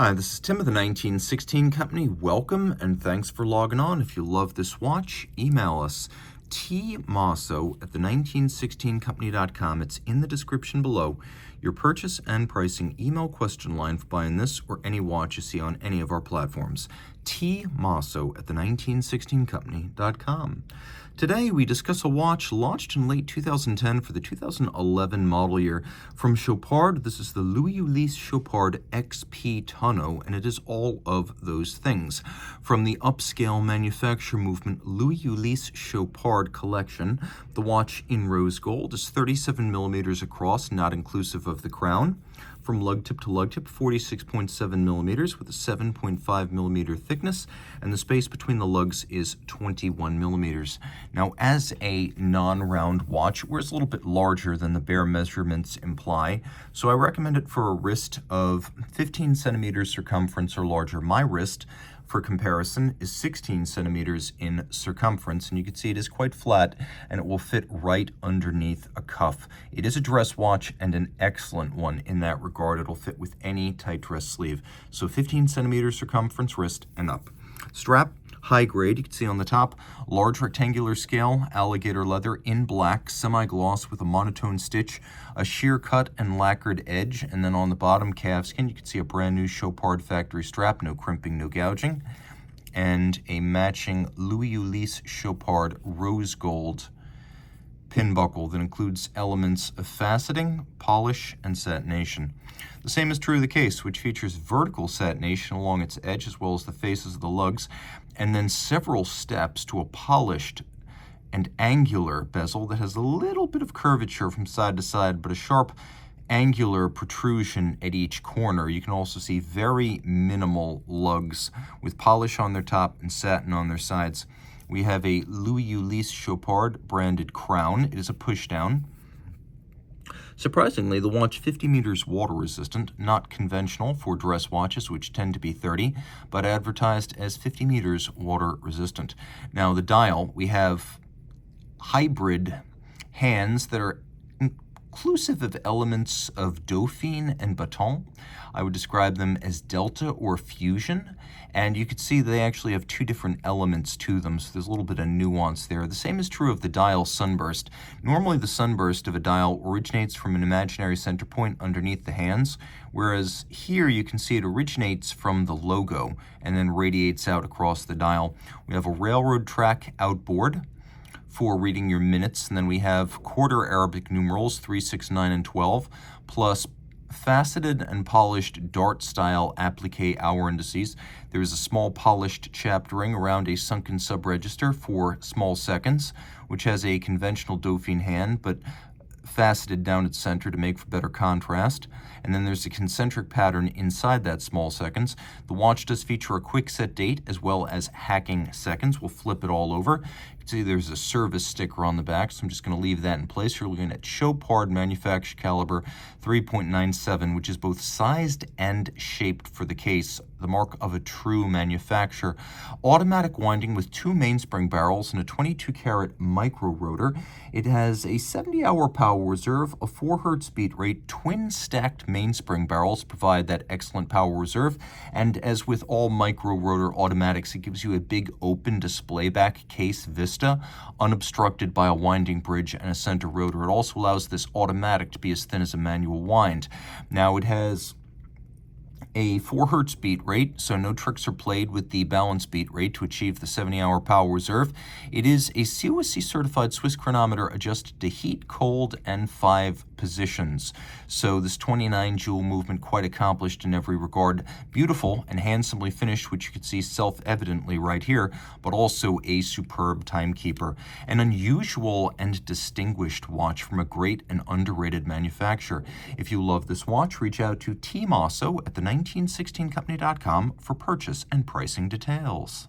Hi, this is Tim of the 1916 Company. Welcome and thanks for logging on. If you love this watch, email us tmosso@the1916company.com. It's in the description below. Your purchase and pricing email question line for buying this or any watch you see on any of our platforms. tmosso@the1916company.com. Today we discuss a watch launched in late 2010 for the 2011 model year from Chopard. This is the L.U.C Chopard XP Tonneau, and it is all of those things. From the upscale manufacture movement L.U.C Chopard collection, the watch in rose gold is 37 millimeters across, not inclusive of the crown. From lug tip to lug tip, 46.7 millimeters with a 7.5 millimeter thickness, and the space between the lugs is 21 millimeters. Now, as a non-round watch, where it's a little bit larger than the bare measurements imply, so I recommend it for a wrist of 15 centimeters circumference or larger. My wrist, for comparison, is 16 centimeters in circumference, and you can see it is quite flat, and it will fit right underneath a cuff. It is a dress watch and an excellent one in that regard. It'll fit with any tight dress sleeve. So 15 centimeters circumference wrist and up. Strap, high grade, you can see on the top, large rectangular scale, alligator leather in black, semi-gloss with a monotone stitch, a sheer cut and lacquered edge, and then on the bottom calfskin you can see a brand new Chopard factory strap, no crimping, no gouging, and a matching L.U.C Chopard rose gold pin buckle that includes elements of faceting, polish, and satination. The same is true of the case, which features vertical satination along its edge as well as the faces of the lugs, and then several steps to a polished and angular bezel that has a little bit of curvature from side to side, but a sharp angular protrusion at each corner. You can also see very minimal lugs with polish on their top and satin on their sides. We have a L.U.C Chopard branded crown. It is a pushdown. Surprisingly, the watch 50 meters water resistant, not conventional for dress watches, which tend to be 30, but advertised as 50 meters water resistant. Now, the dial, we have hybrid hands that are inclusive of elements of Dauphine and Baton. I would describe them as Delta or Fusion, and you can see they actually have two different elements to them, so there's a little bit of nuance there. The same is true of the dial sunburst. Normally the sunburst of a dial originates from an imaginary center point underneath the hands, whereas here you can see it originates from the logo and then radiates out across the dial. We have a railroad track outboard for reading your minutes, and then we have quarter Arabic numerals 3, 6, 9, and 12, plus faceted and polished dart-style applique hour indices. There is a small polished chaptering around a sunken sub-register for small seconds, which has a conventional Dauphine hand, but faceted down its center to make for better contrast. And then there's a concentric pattern inside that small seconds. The watch does feature a quick set date as well as hacking seconds. We'll flip it all over. You can see there's a service sticker on the back, so I'm just going to leave that in place. You're looking at Chopard manufactured caliber 3.97, which is both sized and shaped for the case, the mark of a true manufacturer. Automatic winding with two mainspring barrels and a 22-karat micro rotor. It has a 70-hour power reserve, a 4 Hz beat rate, twin stacked mainspring barrels provide that excellent power reserve, and as with all micro rotor automatics, it gives you a big open display back case vista, unobstructed by a winding bridge and a center rotor. It also allows this automatic to be as thin as a manual wind. Now it has a 4 Hz beat rate, so no tricks are played with the balance beat rate to achieve the 70-hour power reserve. It is a COSC certified Swiss chronometer adjusted to heat, cold, and 5 positions. So this 29 joule movement quite accomplished in every regard. Beautiful and handsomely finished, which you can see self-evidently right here, but also a superb timekeeper. An unusual and distinguished watch from a great and underrated manufacturer. If you love this watch, reach out to Team Mosso at the1916company.com for purchase and pricing details.